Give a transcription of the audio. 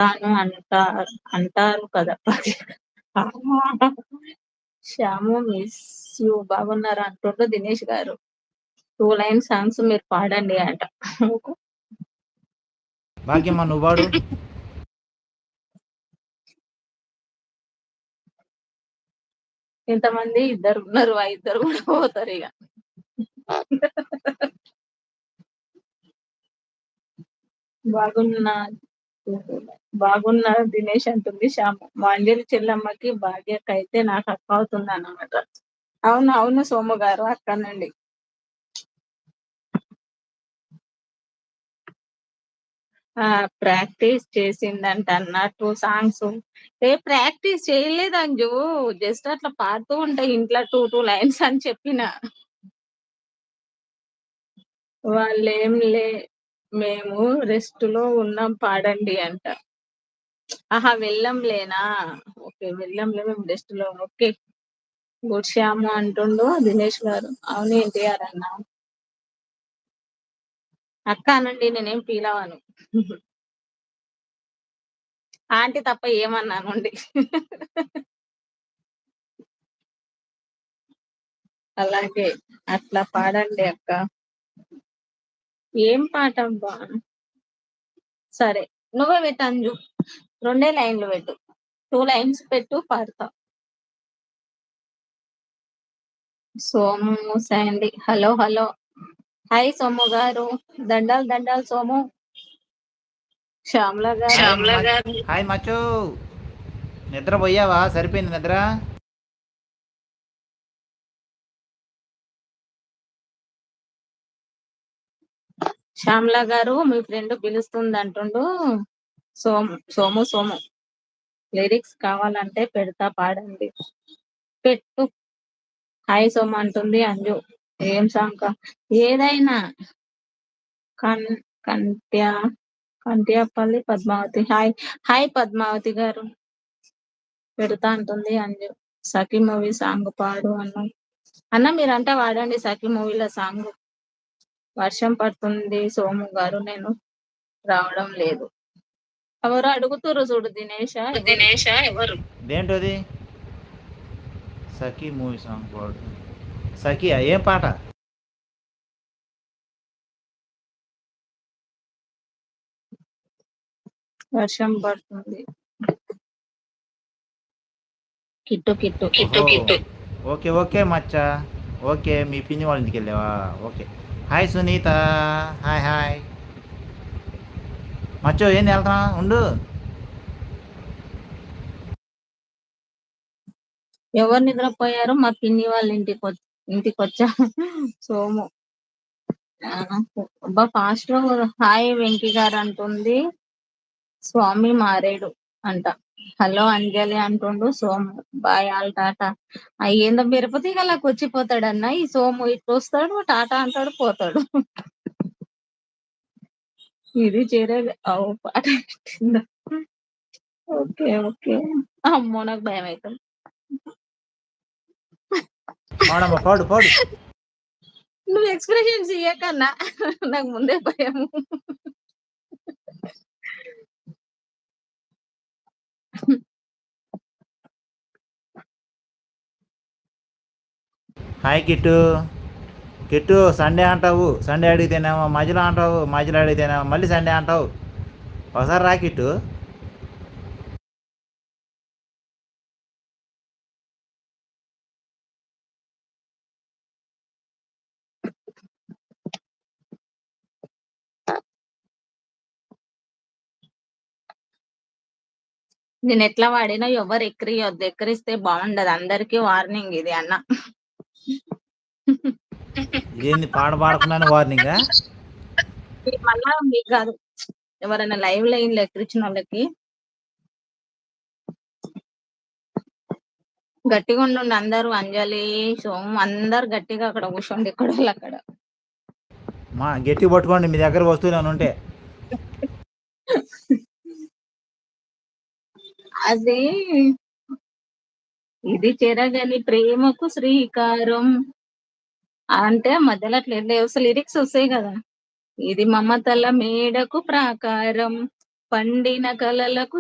తాను అంటారు కదా! శ్యాము మిస్ యూ బాగున్నారా అంటుండు దినేష్ గారు. 2 లైన్ సాంగ్స్ మీరు పాడండి అంట. భాగ్యమ్మ నువ్వు పాడు. ఇంతమంది ఇద్దరున్నారు. ఆ ఇద్దరు కూడా పోతారిగ. బాగున్నా బాగున్నా దినేష్ అంటుంది శ్యాము. మా అంజలి చెల్లమ్మకి భాగ్యకైతే నాకు అక్క అవుతుందన్నమాట. అవును. అవును సోము గారు అక్కనండి. ప్రాక్టీస్ చేసిందంట అన్న 2 సాంగ్స్. ప్రాక్టీస్ చేయలేదు అంజు. జస్ట్ అట్లా పాడుతూ ఉంటా ఇంట్లో 2 లైన్స్ అని చెప్పిన. వాళ్ళేం మేము రెస్ట్‌లో ఉన్నాం పాడండి అంట. ఆహా! వెళ్ళంలేనా? ఓకే. వెళ్ళంలే మేము రెస్ట్‌లో ఓకే. గుడ్ శ్యాము అంటుండు దినేష్ గారు. అవును ఎన్టీఆర్ అన్న. అక్క అనండి నేనేం ఫీల్ అవ్వను. ఆంటీ తప్ప ఏమన్నా అనండి. అలాగే. అట్లా పాడండి అక్క. ఏం పాటబ్బా! సరే. నువ్వే పెట్టు అంజు. 2 లైన్‌లు పెట్టు. 2 లైన్స్ పెట్టు పాడతా. Somu Sandy hello! Hello! Hi Somu గారు. దండాలు దండాలు సోము. శ్యామల గారు. హాయ్ మచ్చు. నిద్రపోయావా? సరిపోయింది నిద్ర? శ్యామల గారు మీ ఫ్రెండ్ పిలుస్తుందంటుండు. సోము. లిరిక్స్ కావాలంటే పెడతా పాడండి. పెట్టు. హాయ్ సోము అంటుంది అంజు. ఏం సాంగ్ ఏదైనా. కన్ కంట్య కంట్యాపల్లి పద్మావతి. హాయ్. హాయ్ పద్మావతి గారు. పెడతా అంటుంది అంజు. సఖి మూవీ సాంగ్ పాడు అన్న. అన్న మీరంటే వాడండి సఖి మూవీలో సాంగ్. వర్షం పడుతుంది సోము గారు నేను రావడం లేదు. ఎవరో అడుగుతుర్రు చూడు దినేషా ఎవరు? దేంటది? సఖీ మూవీ సాంగ్ పాడు. సఖియా? ఏం పాట? వర్షం పడుతుంది. కిట్టు. ఓహో. ఓకే ఓకే మచ్చా. ఓకే మీ పిన్ని వాళ్ళ ఇంటికి వెళ్ళావా? Okay. Hi Sunitha. Hi hi. మచ్చో ఏంది వెళ్తున్నా ఉండు. ఎవరు నిద్రపోయారు? మా పిన్ని వాళ్ళ ఇంటికొచ్చా. సోము. అబ్బా ఫాస్ట్ హాయ్ వెంకీ గారు అంటుంది. స్వామి మారేడు అంట. హలో అంజలి అంటుండు సోము. Bye all Tata. ఏందో మిరపతీగలకు వచ్చిపోతాడన్న ఈ సోము. ఇటు వస్తాడు టాటా అంటాడు పోతాడు. ఇది చేరేది పాట పెట్టిందా? ఓకే. అమ్మో నాకు భయం అవుతుంది. పాడమ్మా పాడు పాడు. నువ్వు ఎక్స్ప్రెషన్స్ ఇయ్యకన్నా నాకు ముందే భయం. హాయ్ కిట్టు. కిట్టు సండే అంటావు, సండే అడిగితేనేమో మధ్యలో అంటావు, మధ్యలో అడిగితేనేమో మళ్ళీ సండే అంటావు. ఒకసారి రా కిట్టు. నేను ఎట్లా వాడినా ఎవరు ఎక్కిరియొద్దు. ఎక్కిరిస్తే బాగుండదు. అందరికి వార్నింగ్ ఇది అన్న. ఇదేంది పాడకుండానే వార్నింగా? మళ్ళా మీకు కాదు ఎవరైనా లైవ్ లైన్ ఎక్కిరించిన వాళ్ళకి గట్టిగా ఉండండి అందరూ. అంజలి సోము అందరు గట్టిగా అక్కడ కూర్చోండి. ఇక్కడ వాళ్ళు అక్కడ. మా గట్టి పట్టుకోండి మీ దగ్గర వస్తువులు ఉంటే. అది ఇది చెరగని ప్రేమకు శ్రీకారం అంటే మధ్యలో అట్లా లిరిక్స్ వస్తాయి కదా. ఇది మమతల మేడకు ప్రాకారం పండిన కలలకు